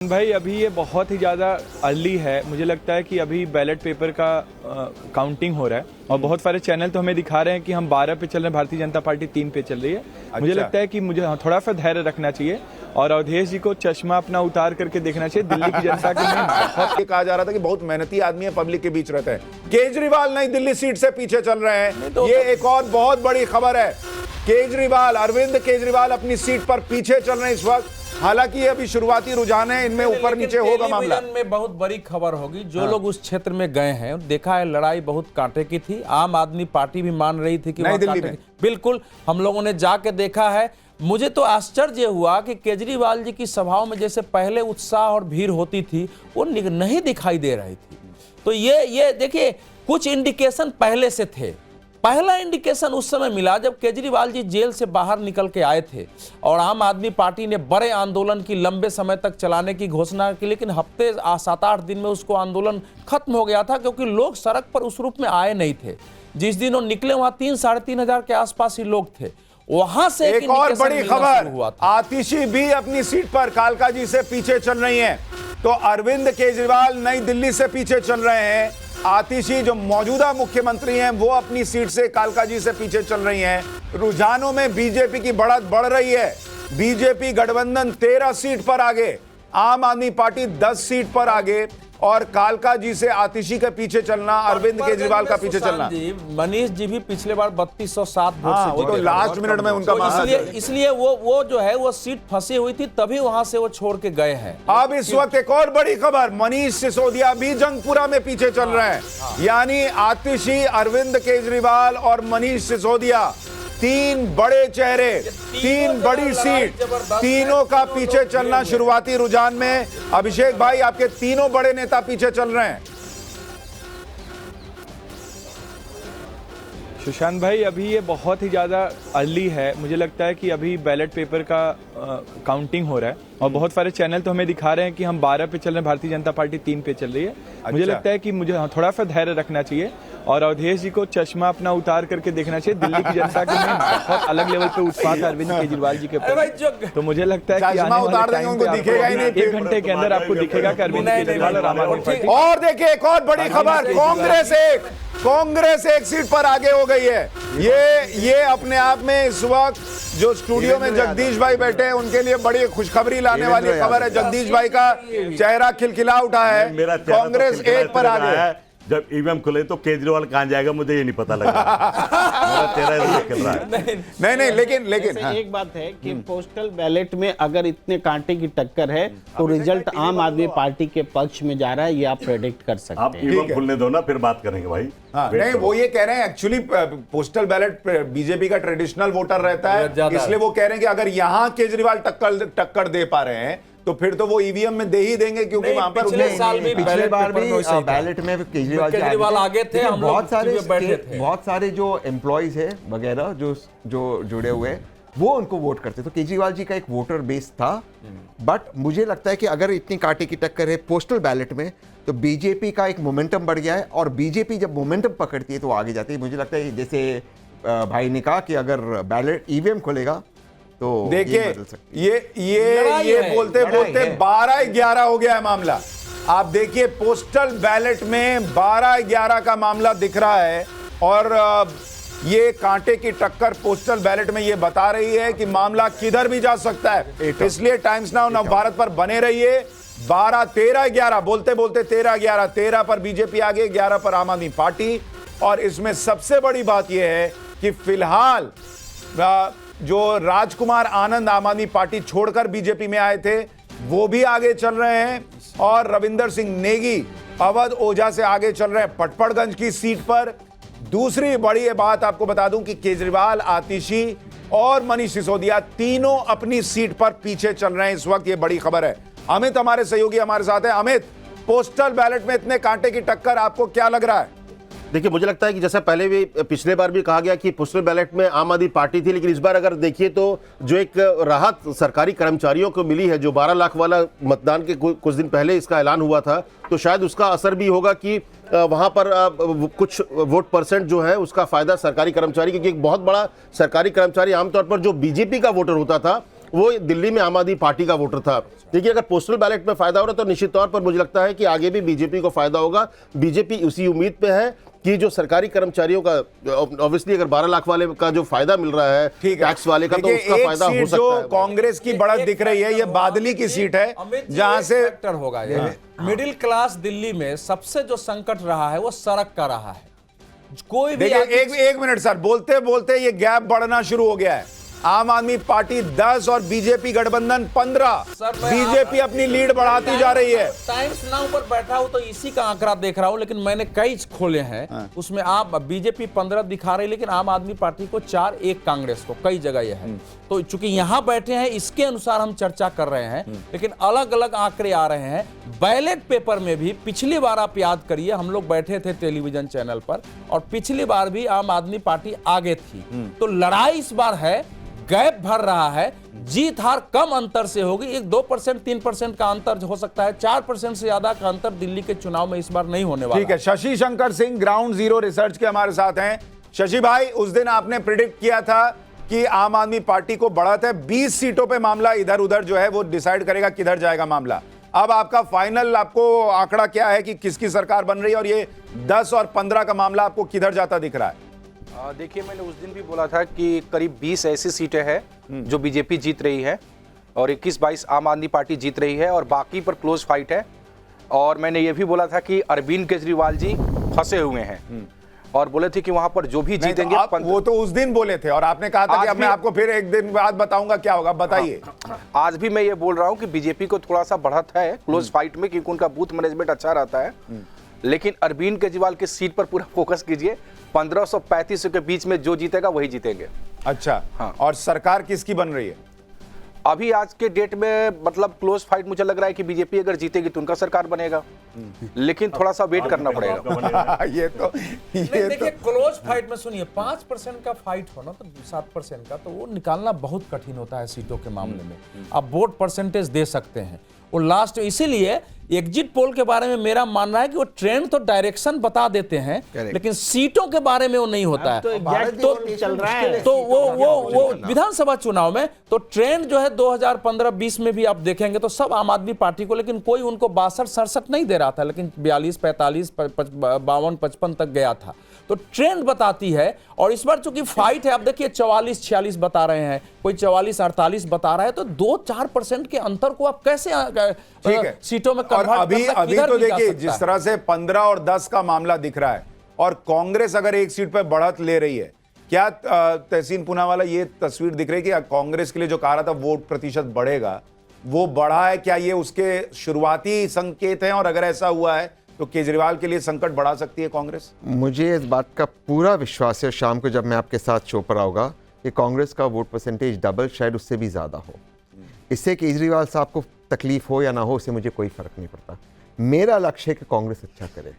भाई अभी ये बहुत ही ज़्यादा अर्ली है। मुझे लगता है कि अभी बैलेट पेपर का काउंटिंग हो रहा है और बहुत सारे चैनल तो हमें दिखा रहे हैं कि हम 12 पे चल रहे हैं, भारतीय जनता पार्टी 3 पे चल रही है। मुझे लगता है कि मुझे थोड़ा सा धैर्य रखना चाहिए और अवधेश जी को चश्मा अपना उतार करके देखना चाहिए। दिल्ली की जनता के में बहुत कहा जा रहा था कि बहुत मेहनती आदमी है, पब्लिक के बीच रहता है। केजरीवाल नई दिल्ली सीट से पीछे चल रहे हैं, ये एक और बहुत बड़ी खबर है। केजरीवाल, अरविंद केजरीवाल अपनी सीट पर पीछे चल रहे हैं इस वक्त। हालांकि ये अभी शुरुआती रुझान है, इनमें ऊपर नीचे होगा मामला। में बहुत बड़ी खबर होगी। जो लोग उस क्षेत्र में गए हैं, देखा है लड़ाई बहुत कांटे की थी। आम आदमी पार्टी भी मान रही थी कि नई दिल्ली में बिल्कुल हम लोगों ने जाके देखा है। मुझे तो आश्चर्य हुआ कि केजरीवाल जी की सभाओं में जैसे पहले उत्साह और भीड़ होती थी वो नहीं दिखाई दे रही थी। तो ये देखिए कुछ इंडिकेशन पहले से थे। पहला इंडिकेशन उस समय मिला जब केजरीवाल जी जेल से बाहर निकल के आए थे और आम आदमी पार्टी ने बड़े आंदोलन की लंबे समय तक चलाने की घोषणा की, लेकिन हफ्ते 7-8 दिन में उसको आंदोलन खत्म हो गया था क्योंकि लोग सड़क पर उस रूप में आए नहीं थे। जिस दिन वो निकले वहां 3-3.5 हजार के आसपास ही लोग थे। वहां से एक और बड़ी खबर, आतिशी भी अपनी सीट पर कालका जी से पीछे चल रही हैं। तो अरविंद केजरीवाल नई दिल्ली से पीछे चल रहे हैं, आतिशी जो मौजूदा मुख्यमंत्री हैं वो अपनी सीट से कालका जी से पीछे चल रही हैं। रुझानों में बीजेपी की बढ़त बढ़ रही है। बीजेपी गठबंधन 13 सीट पर आगे, आम आदमी पार्टी 10 सीट पर आगे और कालका जी से आतिशी के पीछे चलना, अरविंद केजरीवाल का पीछे चलना। मनीष जी भी पिछले बार 3207 वोट से वो तो लास्ट मिनट में उनका मामला, इसलिए वो जो है वो सीट फंसी हुई थी, तभी वहां से वो छोड़ के गए हैं। अब इस वक्त एक और बड़ी खबर, मनीष सिसोदिया भी जंगपुरा में पीछे चल रहे हैं। यानी आतिशी, अरविंद केजरीवाल और मनीष सिसोदिया, 3 बड़े चेहरे, 3 बड़ी सीट, तीनों का पीछे चलना शुरुआती रुझान में। अभिषेक भाई, आपके तीनों बड़े नेता पीछे चल रहे हैं। सुशांत भाई अभी ये बहुत ही ज़्यादा अर्ली है। मुझे लगता है कि अभी बैलेट पेपर का काउंटिंग हो रहा है और बहुत सारे चैनल तो हमें दिखा रहे हैं कि हम 12 पे चल रहे हैं, भारतीय जनता पार्टी 3 पे चल रही है। मुझे लगता है कि मुझे थोड़ा सा धैर्य रखना चाहिए और अवधेश जी को चश्मा अपना उतार करके देखना चाहिए। दिल्ली की जनता के में बहुत अलग लेवल पे उत्साह था अरविंद केजरीवाल जी के ऊपर। तो मुझे लगता है कि आने वाले टाइम पे दिखेगा ही नहीं, 1 घंटे के अंदर आपको दिखेगा कि अरविंद केजरीवाल और आम आदमी पार्टी। और देखिए एक और बड़ी खबर, कांग्रेस एक सीट पर आगे हो गई है। ये अपने आप में इस वक्त जो स्टूडियो में जगदीश भाई बैठे हैं उनके लिए बड़ी खुशखबरी लाने वाली खबर है। जगदीश भाई का चेहरा खिलखिला उठा है, कांग्रेस 1 पर आगे। जब ईवीएम खुले तो केजरीवाल कहां जाएगा मुझे ये नहीं पता लगा। मेरा चेहरा खिल रहा है। नहीं, लेकिन हाँ। एक बात है कि पोस्टल बैलेट में अगर इतने कांटे की टक्कर है तो रिजल्ट आम आदमी पार्टी के पक्ष में जा रहा है, ये आप प्रेडिक्ट कर सकते हैं। आप ईवीएम खुलने दो ना, फिर बात करेंगे भाई। हाँ, नहीं वो ये कह रहे हैं एक्चुअली पोस्टल बैलेट बीजेपी का ट्रेडिशनल वोटर रहता है, इसलिए वो कह रहे हैं कि अगर यहाँ केजरीवाल टक्कर दे पा रहे हैं तो फिर तो वो ईवीएम में दे ही देंगे, क्योंकि वहां पर पिछले बार भी बैलेट में केजरीवाल आगे थे। हम बहुत सारे जो एम्प्लॉइज है वगैरह जो जुड़े हुए वो उनको वोट करते, तो केजरीवाल जी का एक वोटर बेस था। बट मुझे लगता है कि अगर इतनी कांटे की टक्कर है पोस्टल बैलेट में तो बीजेपी का एक मोमेंटम बढ़ गया है और बीजेपी जब मोमेंटम पकड़ती है तो आगे जाती है। मुझे लगता है जैसे भाई ने कहा कि अगर बैलेट ईवीएम खुलेगा तो देखिए ये बोलते 12-11 हो गया है मामला। आप देखिए पोस्टल बैलेट में 12-11 का मामला दिख रहा है और ये कांटे की टक्कर पोस्टल बैलेट में ये बता रही है कि मामला किधर भी जा सकता है। इसलिए टाइम्स नाउ नवभारत पर बने रहिए। 12-13-11 बोलते 13-11, 13 पर बीजेपी आगे, 11 पर आम आदमी पार्टी। और इसमें सबसे बड़ी बात यह है कि फिलहाल जो राजकुमार आनंद आम आदमी पार्टी छोड़कर बीजेपी में आए थे वो भी आगे चल रहे हैं और रविंदर सिंह नेगी अवध ओझा से आगे चल रहे हैं पटपड़गंज की सीट पर। दूसरी बड़ी बात आपको बता दूं कि केजरीवाल, आतिशी और मनीष सिसोदिया तीनों अपनी सीट पर पीछे चल रहे हैं इस वक्त। ये बड़ी खबर है। अमित हमारे सहयोगी हमारे साथ है। अमित, पोस्टल बैलेट में इतने कांटे की टक्कर, आपको क्या लग रहा है? देखिए, मुझे लगता है कि जैसा पहले भी पिछले बार भी कहा गया कि पोस्टल बैलेट में आम आदमी पार्टी थी, लेकिन इस बार अगर देखिए तो जो एक राहत सरकारी कर्मचारियों को मिली है, जो 12 लाख वाला मतदान के कुछ दिन पहले इसका ऐलान हुआ था, तो शायद उसका असर भी होगा कि वहां पर कुछ वोट परसेंट जो है उसका फायदा सरकारी कर्मचारी, क्योंकि एक बहुत बड़ा सरकारी कर्मचारी आमतौर पर जो बीजेपी का वोटर होता था वो दिल्ली में आम आदमी पार्टी का वोटर था। देखिए, अगर पोस्टल बैलेट में फायदा हो रहा है तो निश्चित तौर पर मुझे लगता है कि आगे भी बीजेपी को फायदा होगा। बीजेपी उसी उम्मीद पे है कि जो सरकारी कर्मचारियों का ऑब्वियसली अगर 12 लाख वाले का जो फायदा मिल रहा है टैक्स वाले का, तो उसका फायदा हो सकता है। जो कांग्रेस की बढ़त दिख रही है, ये बादली की सीट है जहां से फैक्टर होगा। मिडिल क्लास दिल्ली में सबसे जो संकट रहा है वो सड़क का रहा है। कोई भी देखिए, एक मिनट सर, बोलते बोलते ये गैप बढ़ना शुरू हो गया है। आम आदमी पार्टी 10 और बीजेपी गठबंधन 15। बीजेपी अपनी लीड बढ़ाती जा रही है। टाइम्स नाउ पर बैठा हूं तो इसी का आंकड़ा देख रहा हूं, लेकिन मैंने कई खोले हैं, उसमें आप बीजेपी 15 दिखा रही है, लेकिन आम आदमी पार्टी को 4, 1 कांग्रेस को, कई जगह यह है। तो चूंकि यहां बैठे हैं इसके अनुसार हम चर्चा कर रहे हैं, लेकिन अलग अलग आंकड़े आ रहे हैं। बैलेट पेपर में भी पिछली बार आप याद करिए, हम लोग बैठे थे टेलीविजन चैनल पर और पिछली बार भी आम आदमी पार्टी आगे थी। तो लड़ाई इस बार है, गैप भर रहा है, जीत हार कम अंतर से होगी। एक 2%, 3% का अंतर हो सकता है, 4% से ज्यादा का अंतर दिल्ली के चुनाव में इस बार नहीं होने वाला। ठीक है, Shashi Shankar Singh ground zero research के हमारे साथ हैं। शशि भाई, उस दिन आपने प्रिडिक्ट किया था कि आम आदमी पार्टी को बढ़त है, 20 सीटों पे मामला इधर उधर जो है वो डिसाइड करेगा किधर जाएगा मामला। अब आपका फाइनल आपको आंकड़ा क्या है कि किसकी सरकार बन रही है, और ये 10 और 15 का मामला आपको किधर जाता दिख रहा है? देखिए, मैंने उस दिन भी बोला था कि करीब 20 ऐसी सीटें हैं जो बीजेपी जीत रही है और 21-22 आम आदमी पार्टी जीत रही है और बाकी पर क्लोज फाइट है। और मैंने ये भी बोला था कि अरविंद केजरीवाल जी फंसे हुए हैं और बोले थे कि वहां पर जो भी जीतेंगे वो तो उस दिन बोले थे और आपने कहा था कि अब मैं आपको फिर एक दिन बाद बताऊंगा क्या होगा। बताइए। आज भी मैं ये बोल रहा हूं कि बीजेपी को थोड़ा सा बढ़त है क्लोज फाइट में, क्योंकि उनका बूथ मैनेजमेंट अच्छा रहता है। लेकिन अरविंद केजरीवाल की सीट पर पूरा फोकस कीजिए। 1535 के बीच में जो जीतेगा वही जीतेंगे। अच्छा, हाँ। और सरकार किसकी बन रही है अभी आज के डेट में? मतलब क्लोज फाइट मुझे लग रहा है कि बीजेपी अगर जीतेगी तो उनका सरकार बनेगा, लेकिन थोड़ा सा वेट करना पड़ेगा। ये तो देखिए, क्लोज फाइट में सुनिए, 5% का फाइट हो ना तो 7% का, तो वो निकालना बहुत कठिन होता है सीटों के मामले में। आप वोट परसेंटेज दे सकते हैं वो लास्ट, इसीलिए एग्जिट पोल के बारे में मेरा मानना है कि वो ट्रेंड तो डायरेक्शन बता देते हैं, लेकिन सीटों के बारे में वो नहीं होता है। तो चल रहा है तो वो विधानसभा चुनाव में तो ट्रेंड जो है 2015-20 में भी आप देखेंगे तो सब आम आदमी पार्टी को, लेकिन कोई उनको 62-67 नहीं दे रहा था, लेकिन 42-45, 52-55 तक गया था। तो ट्रेंड बताती है। और इस बार चूंकि फाइट है, आप देखिए 44-46 बता रहे हैं, कोई 44-48 बता रहा है, तो 2-4% के अंतर को आप कैसे सीटों में और अभी तो देखिए जिस तरह से 15 और 10 का मामला दिख रहा है और कांग्रेस अगर एक सीट पर बढ़त ले रही है, क्या तहसीन पूनावाला ये तस्वीर दिख रही है कि कांग्रेस के लिए जो कहा रहा था वोट प्रतिशत बढ़ेगा वो बढ़ा है? क्या ये उसके शुरुआती संकेत हैं, और अगर ऐसा हुआ है तो केजरीवाल के लिए संकट बढ़ा सकती है कांग्रेस? मुझे इस बात का पूरा विश्वास है, शाम को जब मैं आपके साथ शो पर आऊंगा, कि कांग्रेस का वोट परसेंटेज डबल, शायद उससे भी ज्यादा हो। इससे केजरीवाल साहब को तकलीफ हो या ना हो, उससे मुझे कोई फर्क नहीं पड़ता। मेरा लक्ष्य है कि कांग्रेस अच्छा करे।